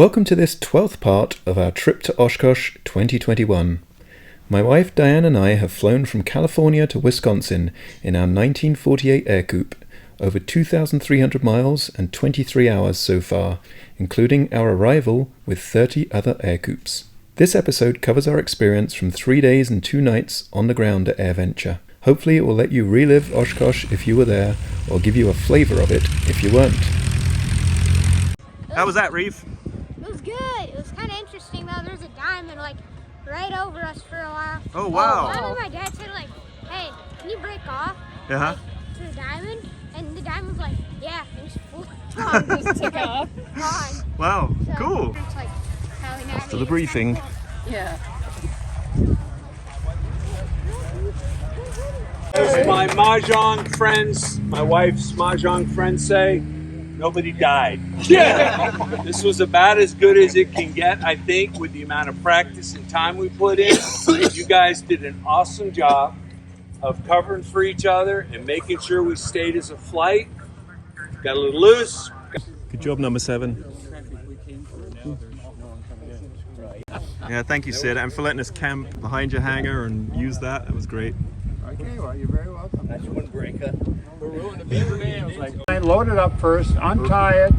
Welcome to this 12th part of our trip to Oshkosh 2021. My wife Diane and I have flown from California to Wisconsin in our 1948 Ercoupe, over 2,300 miles and 23 hours so far, including our arrival with 30 other Ercoupes. This episode covers our experience from 3 days and 2 nights on the ground at AirVenture. Hopefully it will let you relive Oshkosh if you were there, or give you a flavour of it if you weren't. How was that, Reeve? It was good. It was kind of interesting though. There's a diamond like right over us for a while. Oh wow! I remember my dad said like, "Hey, can you break off like, to the diamond?" And the diamond was like, "Yeah." And just took off. Wow, So, cool. it's like, So the briefing. Yeah. As my Mahjong friends, my wife's Mahjong friends say, nobody died. Yeah. This was about as good as it can get, I think, with the amount of practice and time we put in. You guys did an awesome job of covering for each other and making sure we stayed as a flight. Got a little loose. Good job, number 7. Yeah, thank you, Sid, and for letting us camp behind your hangar and use that. That was great. Okay, well, you're very welcome. That's one breaker. We're rolling the beaver dams. Load it up first, untie it.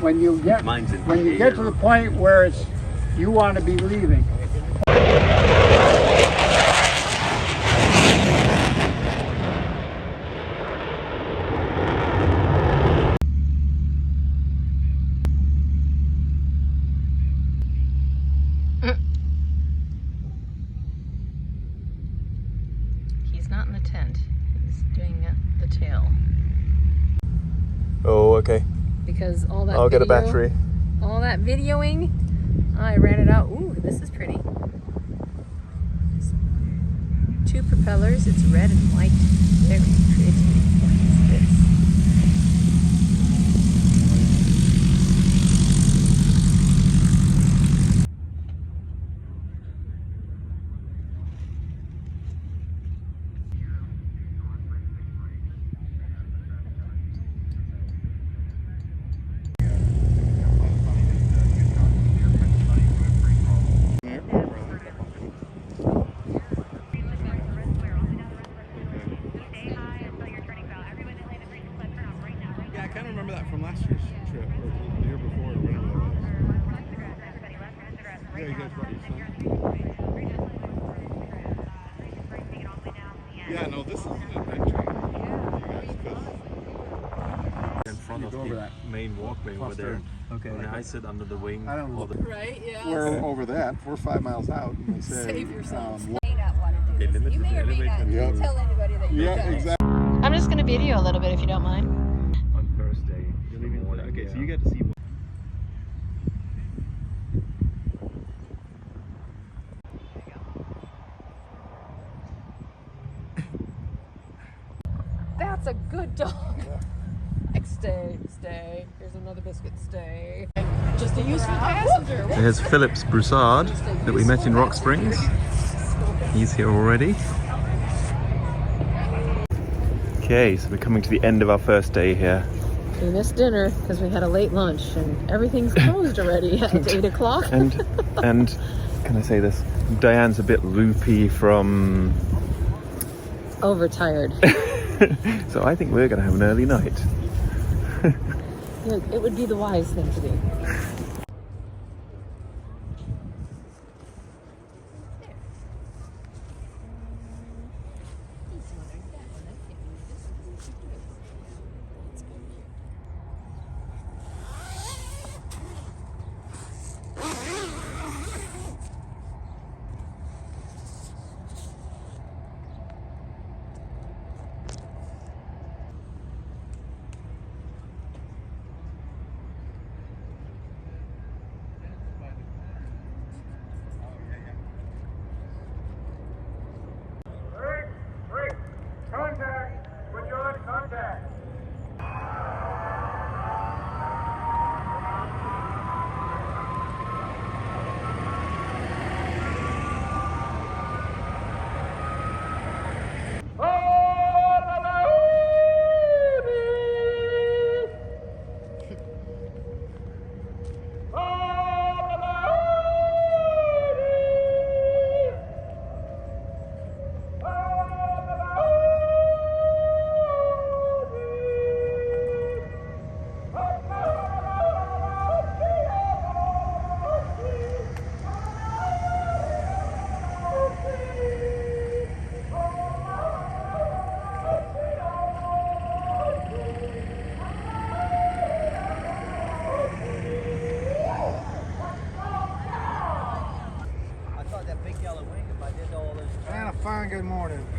When you get to the point where you want to be leaving. He's not in the tent. He's doing the tail. Oh, okay. Because all that I'll get a battery. All that videoing, I ran it out. Ooh, this is pretty. 2 propellers. It's red and white. Very pretty. What is this? Yeah, I kind of remember that from last year's trip, or the year before, or whatever that was. Yeah, you guys brought your son. Yeah, no, this is an adventure for you guys, because In front of the main walkway over there. Okay. And I sit under the wing. I don't know. Right, yeah. we're over that. We're 5 miles out, and they say, Save yourself. May not want to do this. You may or may not Yep. tell anybody that you're yeah, done. exactly. I'm just going to video a little bit if you don't mind. On first day. You're leaving for that. Okay, so you get to see. That's a good dog. Like, stay. Here's another biscuit, stay. Just a useful passenger. Here's Phillips Broussard that we met in Rock Springs. He's here already. Okay, so we're coming to the end of our first day here. We missed dinner because we had a late lunch and everything's closed already at 8 o'clock. And can I say this? Diane's a bit loopy from... Overtired. So I think we're going to have an early night. Yeah, it would be the wise thing to do.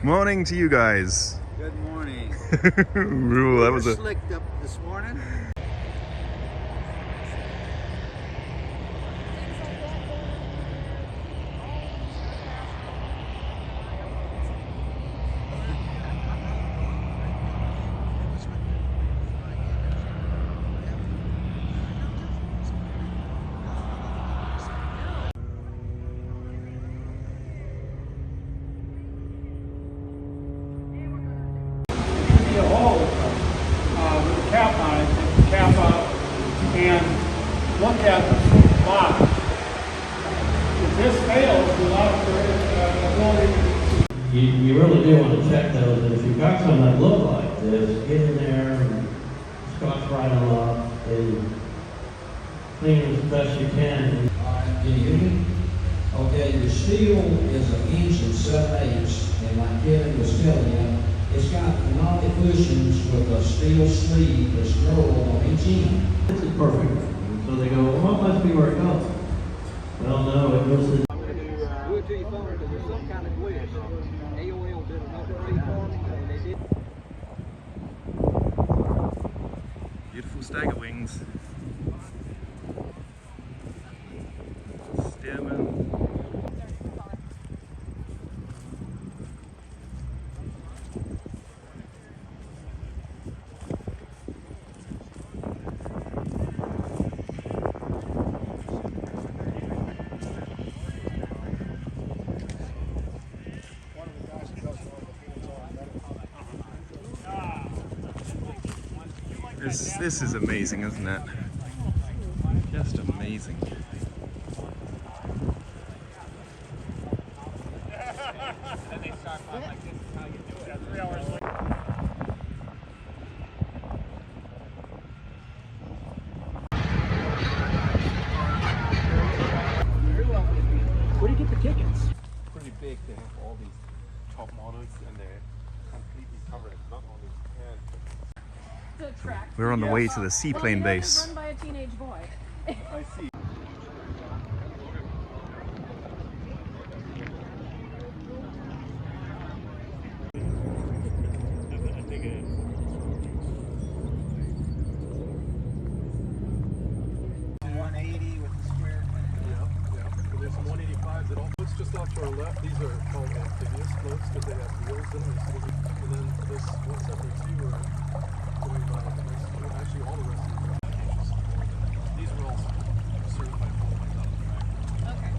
Morning to you guys. Good morning. Ooh, that was a slicked up this morning. A hole with a cap on it, take the cap out and look at the bottom. If this fails, the ability you really do want to check those, and if you've got some that look like this, get in there and scotch right them up and clean them as best you can. Can you hear me? Okay, the steel is an inch and 7/8, and like Kevin was telling you, it's got pneumatic cushions with a steel sleeve that's rolled on each end. This is perfect. So they go, well, it must be where it goes. Well, no, it goes to Do it to your phone because there's some kind of glitch. AOL did another rate for me, and they did. beautiful stagger wings. Steerman. This is amazing, isn't it? Just amazing. Where do you get the tickets? Pretty big. They have all these top models and they're completely covered. Not only We're on the way to the Seaplane base. Run by a teenage boy. I see. It's just off to our left. These are called amphibious floats because they have wheels in them. And then this 172 are going by actually all the rest of them. These are all certified floats out of the track. Okay.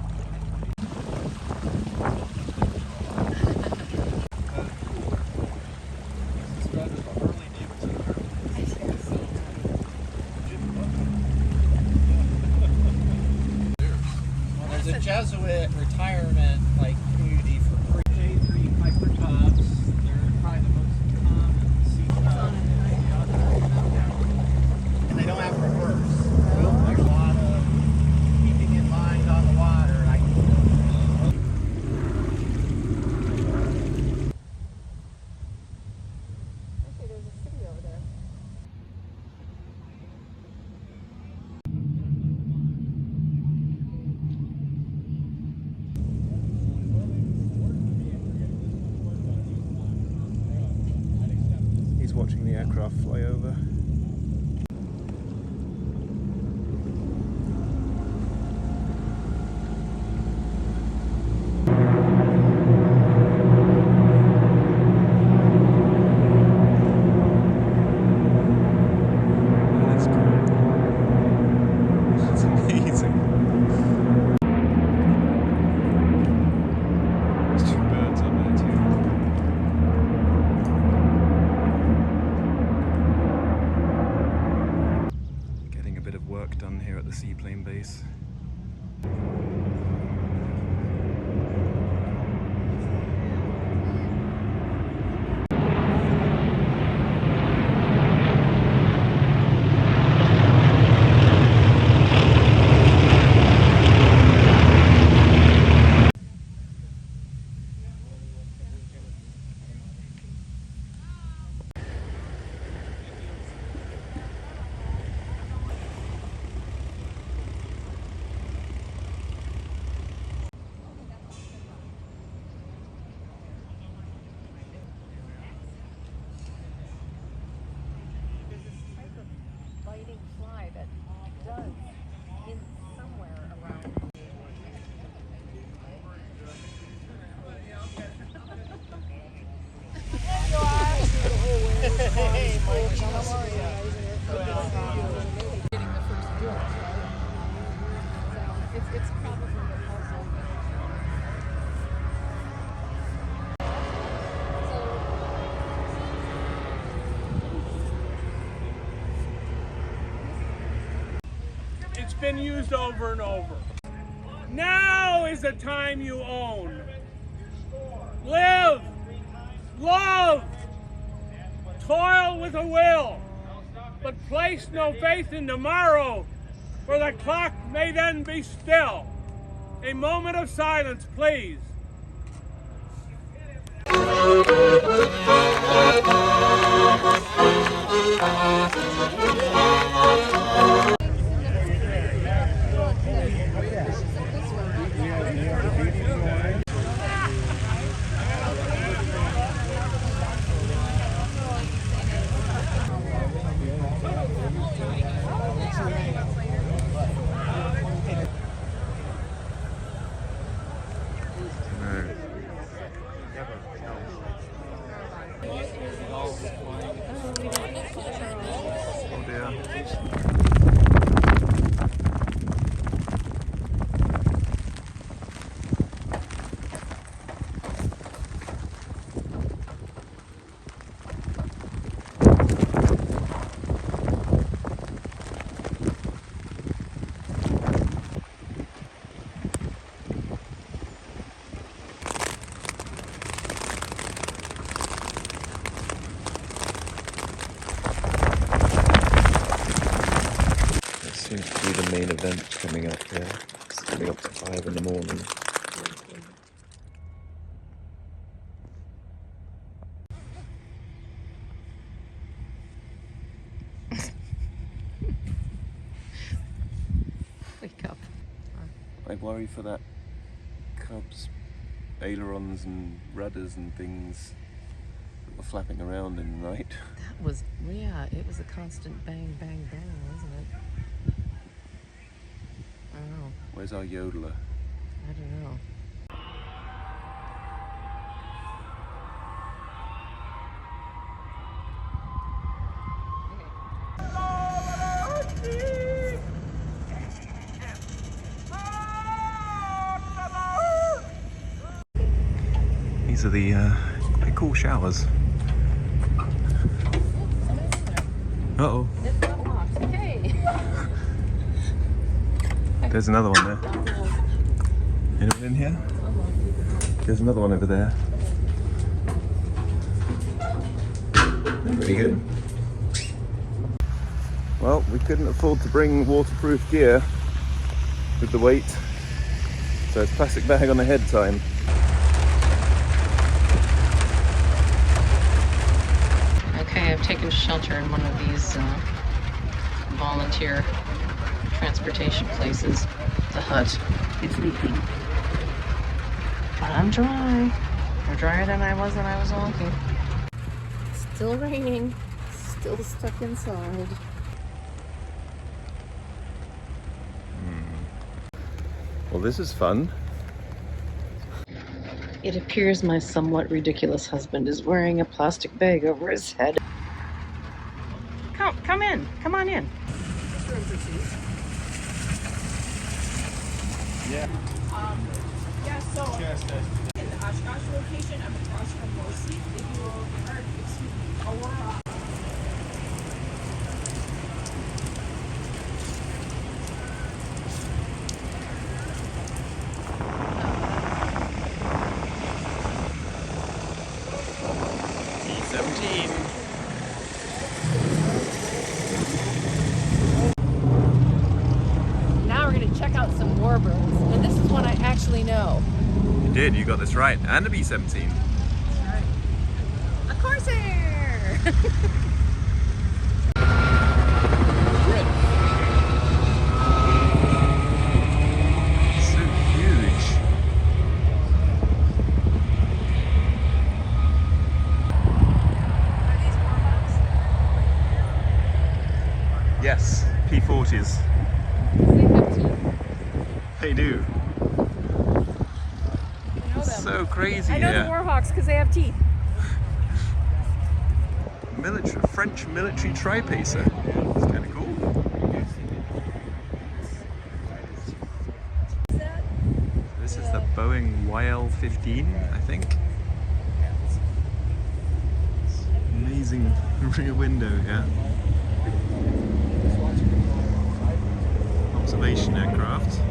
Described as a Harley Davidson. Well, there's a Jesuit retirement community for J3 Piper tops. They're probably the most common seat. And they don't have reverse. There's a lot of keeping in mind on the water. Okay, there's a city over there. He's watching the aircraft fly over. That's cool. That's amazing. There's two birds up there too. Getting a bit of work done here at the Seaplane base. does. In somewhere around. Hey, Mike, how are you? Getting the first dose, right? So it's probably also. It's been used over and over. Now is the time you own. Live, love, toil with a will, but place no faith in tomorrow, for the clock may then be still. A moment of silence, please. Seems to be the main event coming up here. It's coming up to 5 in the morning. Wake up. I worry for that Cub's ailerons and rudders and things that were flapping around in the night. That was, yeah, it was a constant bang, bang, bang, wasn't it? I don't know. Where's our yodeler? I don't know. These are the pretty cool showers. Uh-oh. It's not locked. Hey! There's another one there. Anyone in here? There's another one over there. Pretty good. Well, we couldn't afford to bring waterproof gear with the weight, so it's plastic bag on the head time. Okay, I've taken shelter in one of these volunteer transportation places. The hut. It's leaking. But I'm dry. I'm drier than I was when I was walking. Still raining. Still stuck inside. Well, this is fun. It appears my somewhat ridiculous husband is wearing a plastic bag over his head. Come in. Come on in. Yeah. Yeah, so in the Oshkosh location, I'm across from Mosi. If you are, excuse me, Aurora. Now we're going to check out some warbirds. And this is one I actually know. You did, you got this right. And a B-17. A Corsair! So huge. Yes, P-40s. They have teeth. They do. I know them. So crazy I know here. the Warhawks because they have teeth. French military tri-pacer. It's kind of cool. This is the Boeing YL-15, I think. Amazing rear window here. Observation aircraft.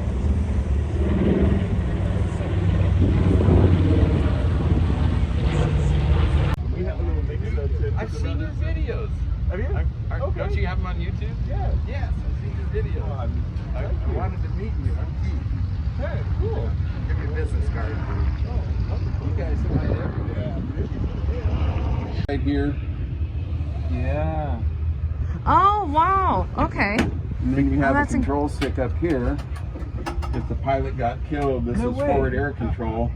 I've seen your videos. Have you? Okay. Don't you have them on YouTube? Yeah. Yes, I've seen your videos. I wanted to meet you. I'm Keith. Hey, cool. Give me a business card. You guys fly everywhere. Right here. Yeah. Oh, wow. Okay. And then you have a control stick up here. If the pilot got killed, this is forward air control.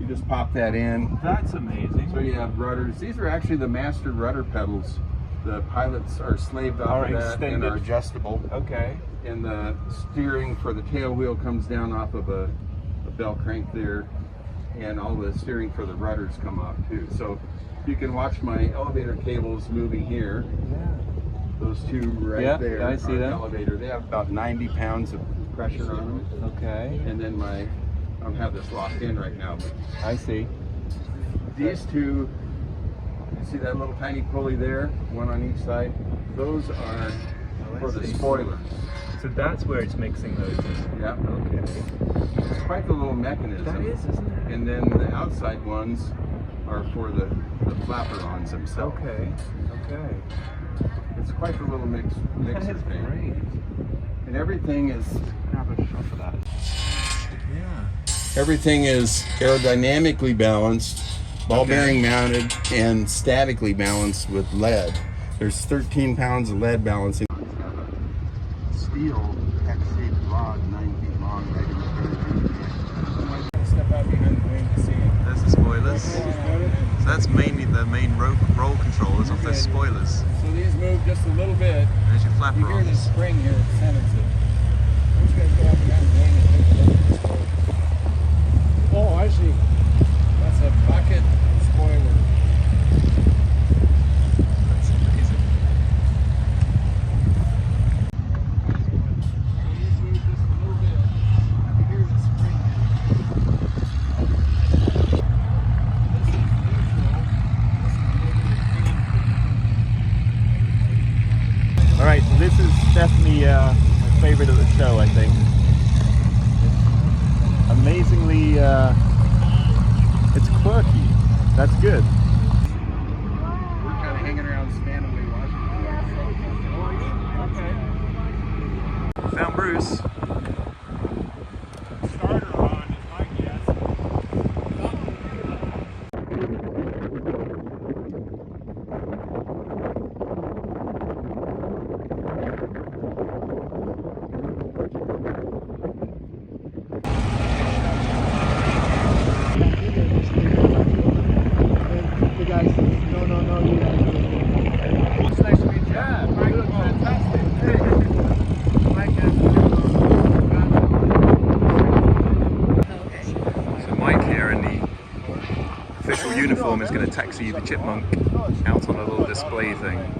You just pop that in. That's amazing. So you have rudders. These are actually the master rudder pedals. The pilots are slaved off of that and are adjustable. Okay. And the steering for the tail wheel comes down off of a bell crank there. And all the steering for the rudders come off too. So you can watch my elevator cables moving here. Yeah. Those two right there I see are them. elevator. They have about 90 pounds of pressure on them. Okay. And then I don't have this locked in right now, but I see. these two, you see that little tiny pulley there, one on each side? Those are for the spoilers. So that's where it's mixing those in. Yeah. Okay. It's quite the little mechanism. That is, isn't it? And then the outside ones are for the flapper-ons themselves. Okay. Okay. It's quite the little mixer thing. Great. And everything is, Have a shot for that. Yeah. everything is aerodynamically balanced, ball bearing mounted, and statically balanced with lead. There's 13 pounds of lead balancing. Steel X-shaped rod, 9 feet long, right in the center. Step out behind the wing to see it. There's the spoilers. So that's mainly the main roll controllers of the spoilers. So these move just a little bit. There's your flapper You hear ons. this spring here, it centers it. I'm just going to go out behind the wing and take a look at the spoiler. Oh, I see. That's a bucket spoiler. That's amazing. These move just a little bit. You hear the spring here. This is neutral. All right, so this is definitely my favorite of the show, I think. It's amazingly, it's quirky. That's good. We're kind of hanging around Spanaway, Washington. Okay. Found Bruce. Starter on is my guess. The guy says, no, you gotta do it. It's nice to meet you. Yeah, Mike, you look fantastic. Hey. So Mike here in the official uniform is going to taxi the Chipmunk out on a little display thing.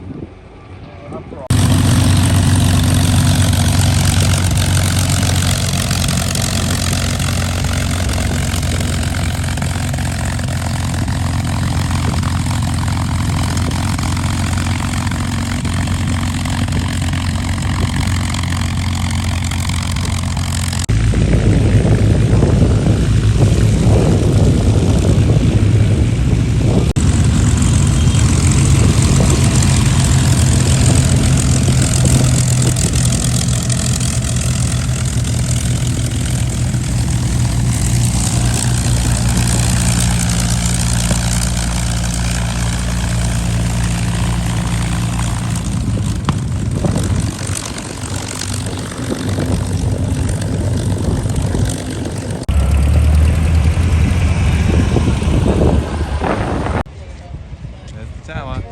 There's the tower.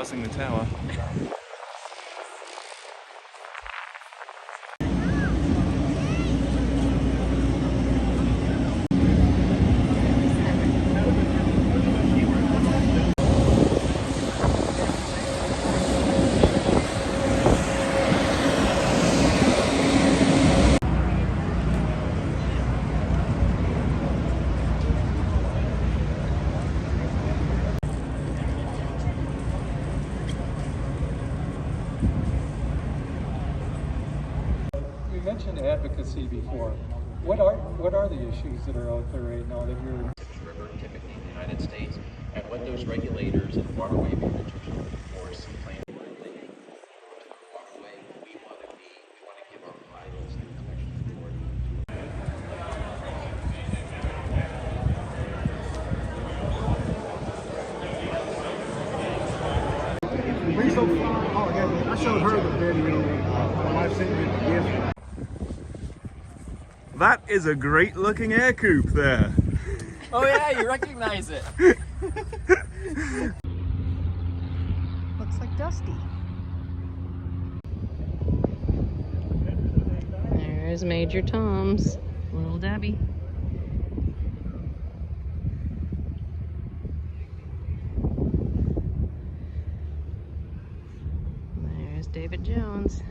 passing the tower. You mentioned advocacy before. What are the issues that are out there right now that you're... River, typically in the United States, and what those regulators and waterway managers are looking for is Seaplane. Waterway, we want to give our rivals the inspection authority. I showed her the video. My wife sent me the gift. That is a great looking Ercoupe there. Oh yeah, you recognize it. Looks like Dusty. There's Major Tom's little Debbie. There's David Jones.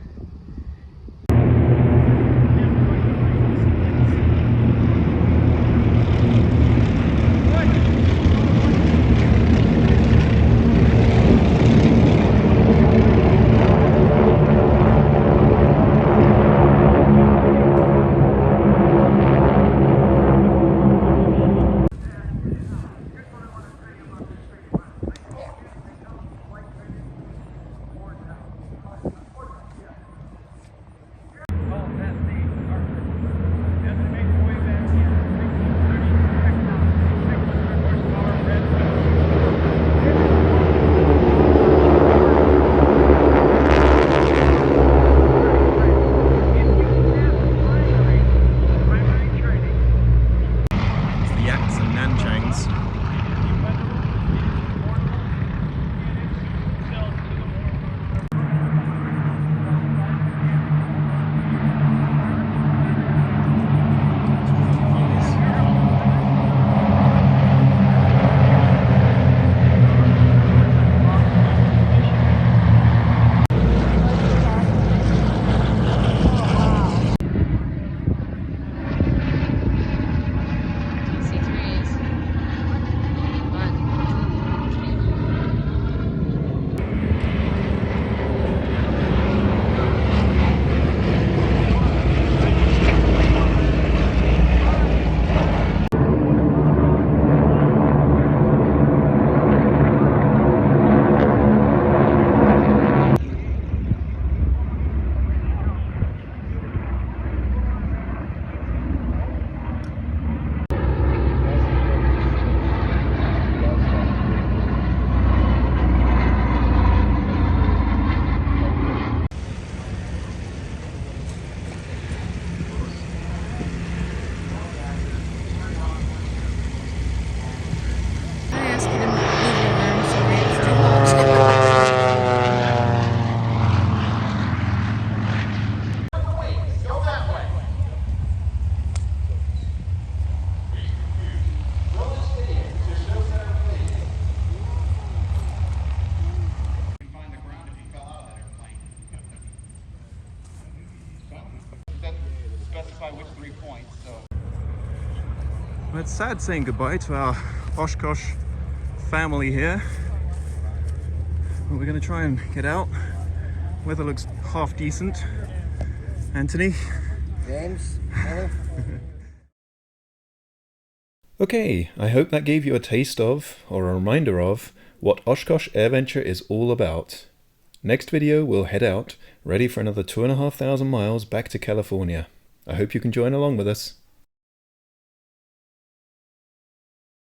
Well, it's sad saying goodbye to our Oshkosh family here. But we're going to try and get out. Weather looks half decent. Anthony? James? Okay, I hope that gave you a taste of, or a reminder of, what Oshkosh AirVenture is all about. Next video we'll head out, ready for another 2,500 miles back to California. I hope you can join along with us.